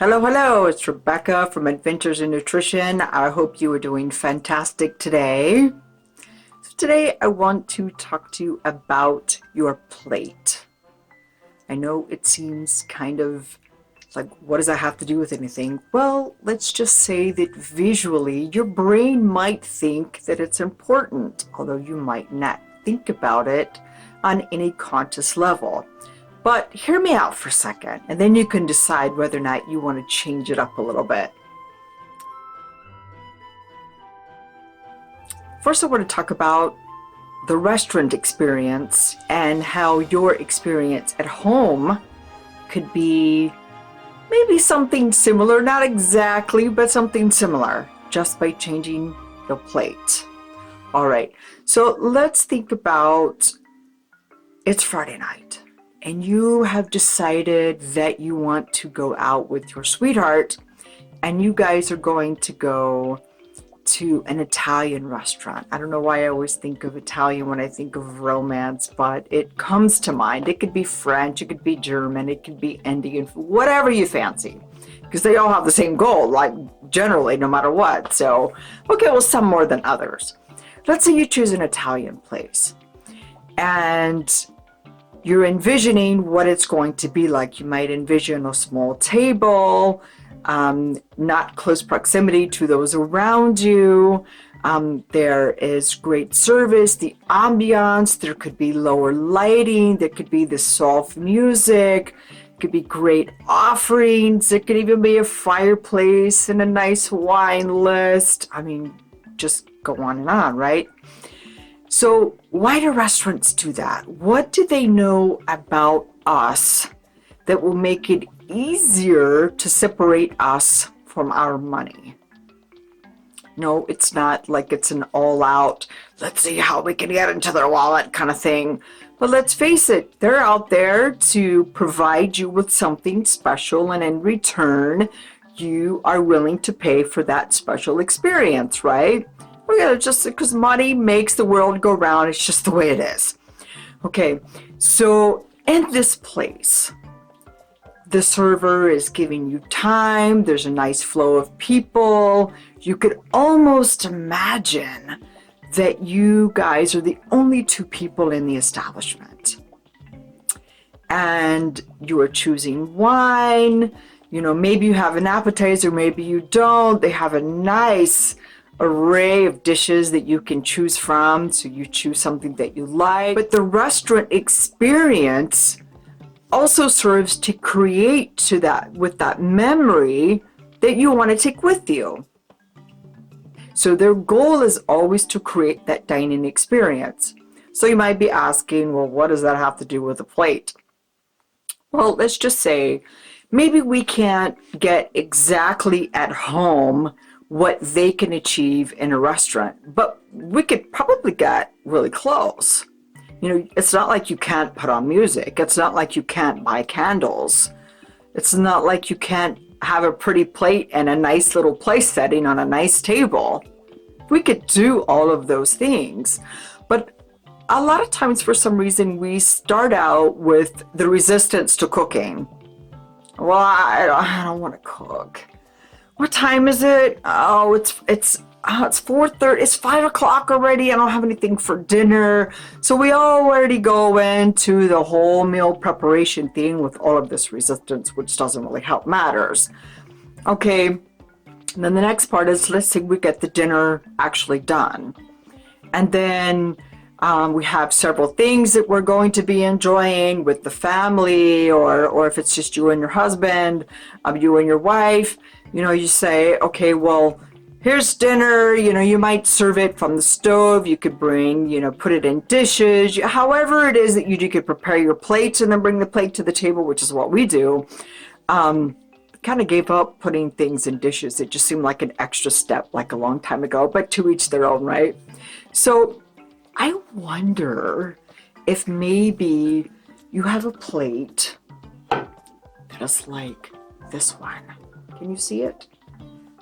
Hello, it's Rebecca from Adventures in Nutrition. I hope you are doing fantastic today. So today I want to talk to you about your plate. I know it seems kind of like, what does that have to do with anything? Well, let's just say that visually your brain might think that it's important, although you might not think about it on any conscious level. But hear me out for a second, and then you can decide whether or not you want to change it up a little bit. First, I want to talk about the restaurant experience and how your experience at home could be maybe something similar, not exactly, but something similar, just by changing your plate. All right, so let's think about it's Friday night. And you have decided that you want to go out with your sweetheart, and you guys are going to go to an Italian restaurant. I don't know why I always think of Italian when I think of romance, but it comes to mind. It could be French, it could be German, it could be Indian, whatever you fancy, because they all have the same goal, like generally, no matter what. So, okay, well, some more than others. Let's say you choose an Italian place, and you're envisioning what it's going to be like. You might envision a small table, not close proximity to those around you. There is great service, the ambiance, there could be lower lighting, there could be the soft music, could be great offerings, there could even be a fireplace and a nice wine list. I mean, just go on, right? So why do restaurants do that? What do they know about us that will make it easier to separate us from our money? No, it's not like it's an all-out, let's see how we can get into their wallet kind of thing. But let's face it, they're out there to provide you with something special, and in return, you are willing to pay for that special experience, right? Oh yeah, just because money makes the world go round. It's just the way it is. Okay, so in this place, the server is giving you time. There's a nice flow of people. You could almost imagine that you guys are the only two people in the establishment. And you are choosing wine. You know, maybe you have an appetizer, maybe you don't. They have a nice array of dishes that you can choose from, so you choose something that you like. But the restaurant experience also serves to create to that with that memory that you want to take with you. So their goal is always to create that dining experience. So you might be asking, well, what does that have to do with the plate? Well, let's just say maybe we can't get exactly at home what they can achieve in a restaurant, but we could probably get really close. You know, it's not like you can't put on music. It's not like you can't buy candles. It's not like you can't have a pretty plate and a nice little place setting on a nice table. We could do all of those things, but a lot of times for some reason we start out with the resistance to cooking. Well, I don't want to cook. What time is it? Oh, it's 4:30. It's 5 o'clock already. I don't have anything for dinner. So we already go into the whole meal preparation thing with all of this resistance, which doesn't really help matters. Okay. And then the next part is, let's say we get the dinner actually done. And then we have several things that we're going to be enjoying with the family, or if it's just you and your husband, you and your wife. You know, you say, okay, well, here's dinner. You know, you might serve it from the stove. You could bring, you know, put it in dishes. However it is that you do, you could prepare your plates and then bring the plate to the table, which is what we do. Kind of gave up putting things in dishes. It just seemed like an extra step, like a long time ago, but to each their own, right? So I wonder if maybe you have a plate that is like this one. Can you see it?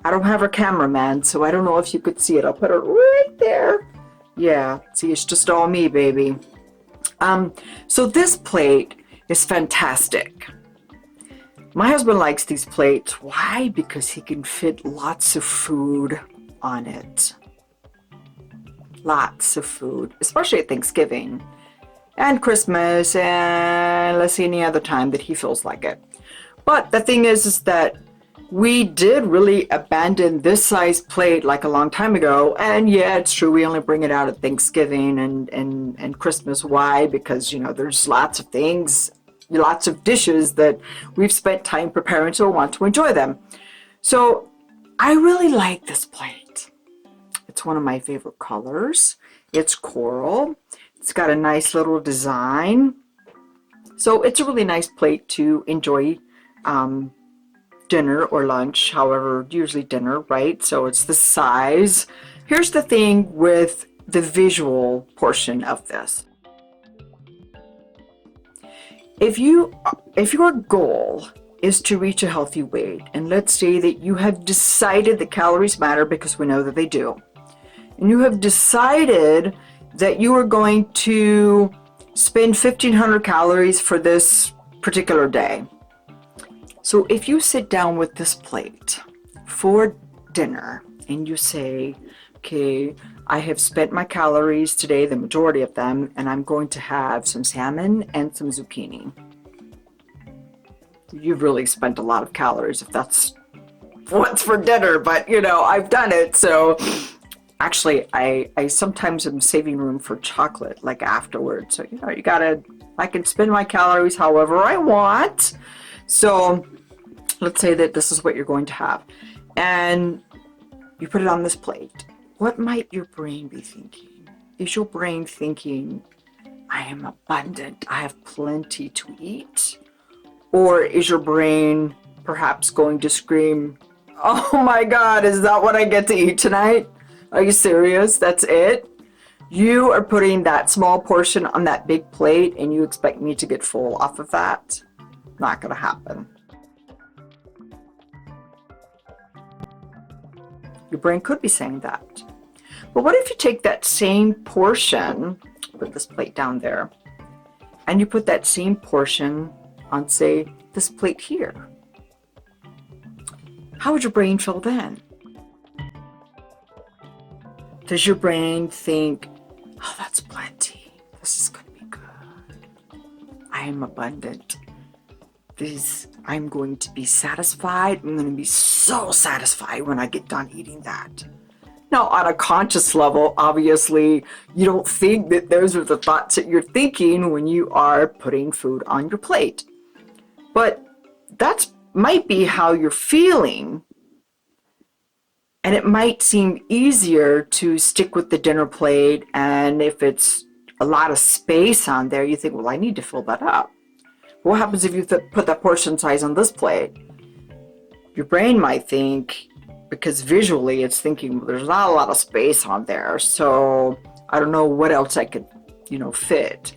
I don't have a cameraman, so I don't know if you could see it. I'll put it right there. Yeah, see, it's just all me, baby. So this plate is fantastic. My husband likes these plates. Why? Because he can fit lots of food on it. Lots of food, especially at Thanksgiving and Christmas and let's see, any other time that he feels like it. But the thing is that we did really abandon this size plate like a long time ago. And yeah, it's true, we only bring it out at Thanksgiving and Christmas. Why? Because, you know, there's lots of things, lots of dishes that we've spent time preparing, so we want to enjoy them. So I really like this plate. It's one of my favorite colors. It's coral. It's got a nice little design. So it's a really nice plate to enjoy dinner or lunch, however, usually dinner, right? So it's the size. Here's the thing with the visual portion of this. If your goal is to reach a healthy weight, and let's say that you have decided that calories matter, because we know that they do, and you have decided that you are going to spend 1,500 calories for this particular day. So if you sit down with this plate for dinner and you say, okay, I have spent my calories today, the majority of them, and I'm going to have some salmon and some zucchini. You've really spent a lot of calories if that's what's for dinner, but you know, I've done it. So actually, I sometimes am saving room for chocolate like afterwards. So, you know, I can spend my calories however I want. So let's say that this is what you're going to have. And you put it on this plate. What might your brain be thinking? Is your brain thinking, I am abundant, I have plenty to eat? Or is your brain perhaps going to scream, oh my God, is that what I get to eat tonight? Are you serious? That's it? You are putting that small portion on that big plate and you expect me to get full off of that? Not gonna happen. Your brain could be saying that. But what if you take that same portion, put this plate down there, and you put that same portion on, say, this plate here? How would your brain feel then? Does your brain think, oh, that's plenty. This is going to be good. I am abundant. I'm going to be satisfied. I'm going to be so satisfied when I get done eating that. Now, on a conscious level, obviously, you don't think that those are the thoughts that you're thinking when you are putting food on your plate. But that might be how you're feeling. And it might seem easier to stick with the dinner plate. And if it's a lot of space on there, you think, well, I need to fill that up. What happens if you put that portion size on this plate? Your brain might think, because visually it's thinking, well, there's not a lot of space on there, so I don't know what else I could, fit.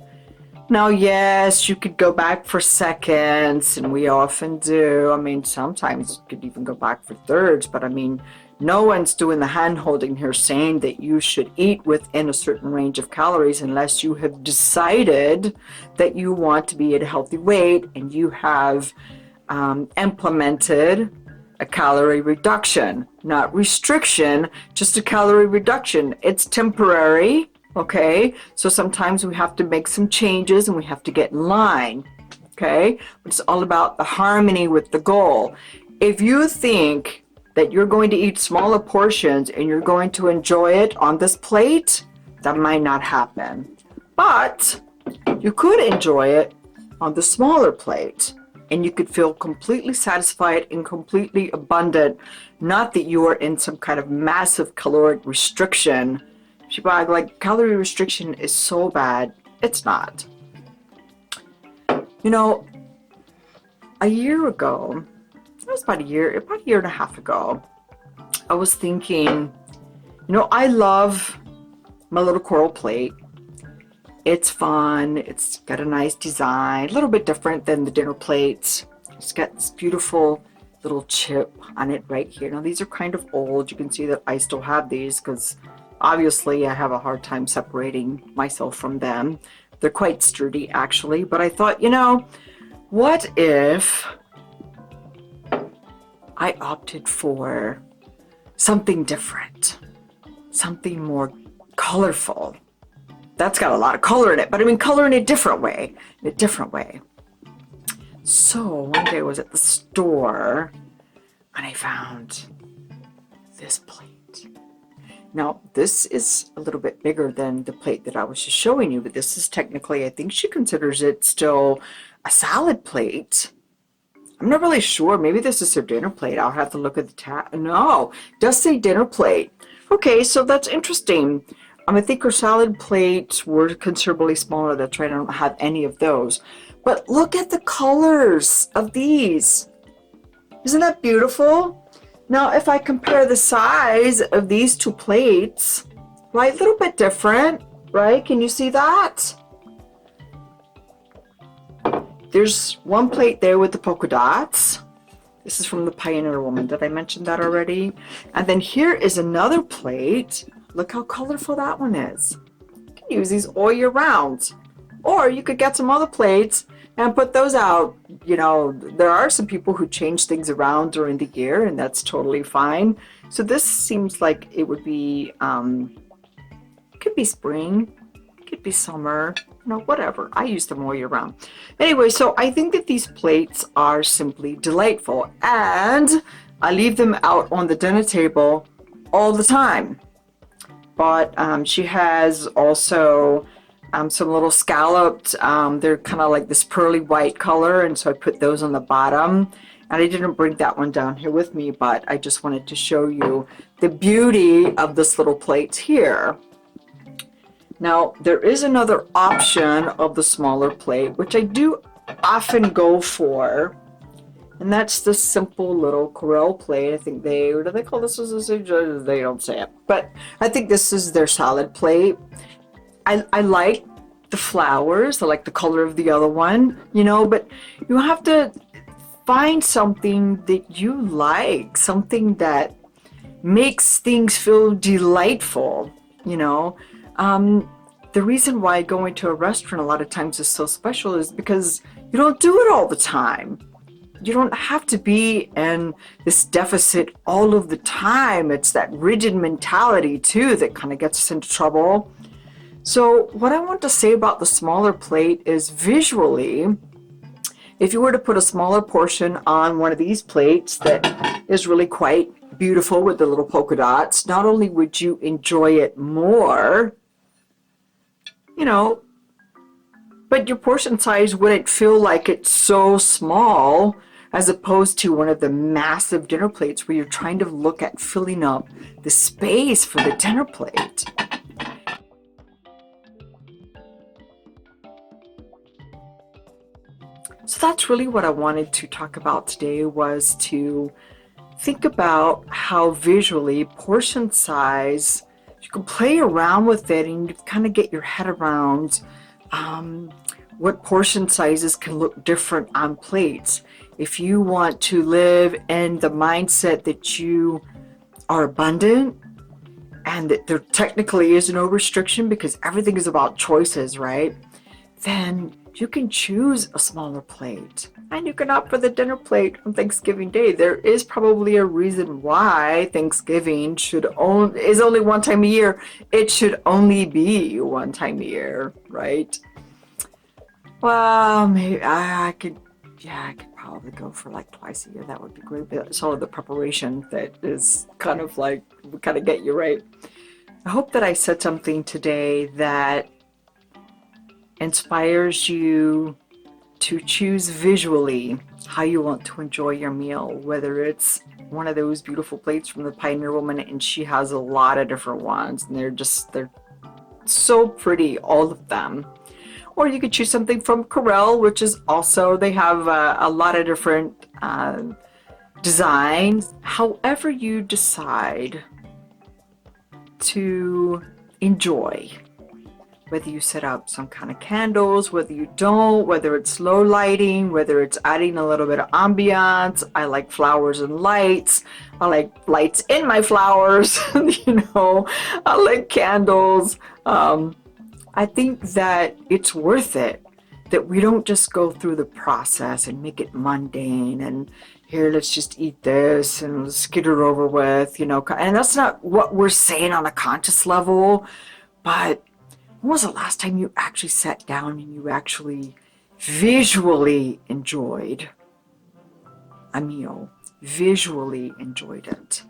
Now, yes, you could go back for seconds, and we often do. I mean, sometimes you could even go back for thirds, but I mean, no one's doing the hand-holding here saying that you should eat within a certain range of calories unless you have decided that you want to be at a healthy weight and you have implemented a calorie reduction, not restriction, just a calorie reduction. It's temporary, okay? So sometimes we have to make some changes and we have to get in line, okay? It's all about the harmony with the goal. If you think that you're going to eat smaller portions and you're going to enjoy it on this plate, that might not happen. But you could enjoy it on the smaller plate and you could feel completely satisfied and completely abundant. Not that you are in some kind of massive caloric restriction. People act like calorie restriction is so bad. It's not. A year ago, it was about a year and a half ago, I was thinking, I love my little coral plate. It's fun. It's got a nice design, a little bit different than the dinner plates. It's got this beautiful little chip on it right here. Now, these are kind of old. You can see that I still have these because obviously I have a hard time separating myself from them. They're quite sturdy, actually. But I thought, what if I opted for something different, something more colorful. That's got a lot of color in it, but I mean color in a different way, So one day I was at the store and I found this plate. Now, this is a little bit bigger than the plate that I was just showing you, but this is technically, I think she considers it still a salad plate. I'm not really sure. Maybe this is her dinner plate. I'll have to look at the tab. No, it does say dinner plate. Okay, so that's interesting. I think her salad plates were considerably smaller. That's right. I don't have any of those. But look at the colors of these. Isn't that beautiful? Now, if I compare the size of these two plates, right, a little bit different, right? Can you see that? There's one plate there with the polka dots. This is from the Pioneer Woman. Did I mention that already? And then here is another plate. Look how colorful that one is. You can use these all year round. Or you could get some other plates and put those out. You know, there are some people who change things around during the year, and that's totally fine. So this seems like it would be, it could be spring, it could be summer, you know, whatever. I use them all year round. Anyway, so I think that these plates are simply delightful, and I leave them out on the dinner table all the time. But she has also some little scalloped, they're kind of like this pearly white color, and so I put those on the bottom. And I didn't bring that one down here with me, but I just wanted to show you the beauty of this little plate here. Now, there is another option of the smaller plate, which I do often go for, and that's the simple little Corelle plate. I think they, what do they call this? They don't say it, but I think this is their salad plate. I like the flowers. I like the color of the other one, you know, but you have to find something that you like, something that makes things feel delightful, you know. The reason why going to a restaurant a lot of times is so special is because you don't do it all the time. You don't have to be in this deficit all of the time. It's that rigid mentality too that kind of gets us into trouble. So what I want to say about the smaller plate is visually, if you were to put a smaller portion on one of these plates that is really quite beautiful with the little polka dots, not only would you enjoy it more, you know, but your portion size wouldn't feel like it's so small as opposed to one of the massive dinner plates where you're trying to look at filling up the space for the dinner plate. So that's really what I wanted to talk about today, was to think about how visually portion size, you can play around with it and you kind of get your head around what portion sizes can look different on plates. If you want to live in the mindset that you are abundant and that there technically is no restriction because everything is about choices, right? Then you can choose a smaller plate and you can opt for the dinner plate on Thanksgiving Day. There is probably a reason why Thanksgiving is only one time a year. It should only be one time a year, right? Well, maybe I could probably go for like twice a year. That would be great. But it's all of the preparation that is kind of get you right. I hope that I said something today that inspires you to choose visually how you want to enjoy your meal, whether it's one of those beautiful plates from the Pioneer Woman, and she has a lot of different ones, and they're so pretty, all of them. Or you could choose something from Corelle, which is also, they have a lot of different designs. However you decide to enjoy, whether you set up some kind of candles, whether you don't, whether it's low lighting, whether it's adding a little bit of ambiance. I like flowers and lights. I like lights in my flowers, you know, I like candles. I think that it's worth it. that we don't just go through the process and make it mundane and here, let's just eat this and let's get it over with, you know. And that's not what we're saying on a conscious level, but when was the last time you actually sat down and you actually visually enjoyed a meal? Visually enjoyed it.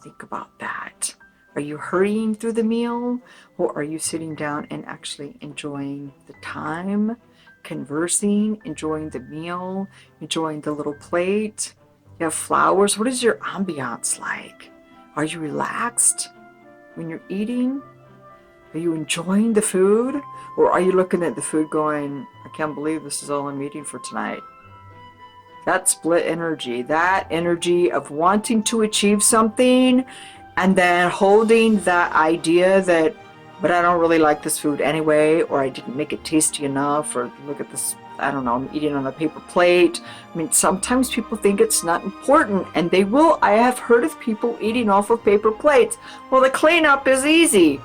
Think about that. Are you hurrying through the meal, or are you sitting down and actually enjoying the time, conversing, enjoying the meal, enjoying the little plate? You have flowers. What is your ambiance like? Are you relaxed when you're eating? Are you enjoying the food, or are you looking at the food going, I can't believe this is all I'm eating for tonight? That split energy, that energy of wanting to achieve something and then holding that idea that, but I don't really like this food anyway, or I didn't make it tasty enough, or look at this, I don't know, I'm eating on a paper plate. I mean, sometimes people think it's not important, and they will. I have heard of people eating off of paper plates. Well, the cleanup is easy.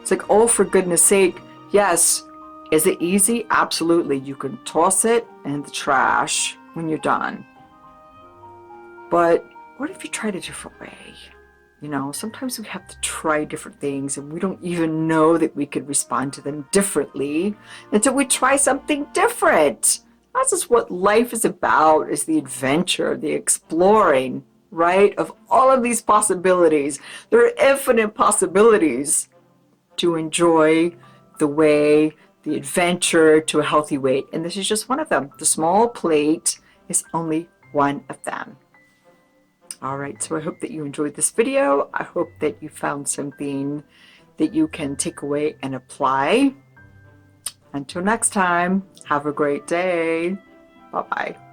It's like, oh, for goodness sake, yes. Is it easy? Absolutely. You can toss it in the trash when you're done. But what if you tried a different way? You know, sometimes we have to try different things and we don't even know that we could respond to them differently until we try something different. That's just what life is about, is the adventure, the exploring, right? Of all of these possibilities. There are infinite possibilities to enjoy the way, the adventure to a healthy weight. And this is just one of them. The small plate is only one of them. All right, so I hope that you enjoyed this video. I hope that you found something that you can take away and apply. Until next time, have a great day. Bye-bye.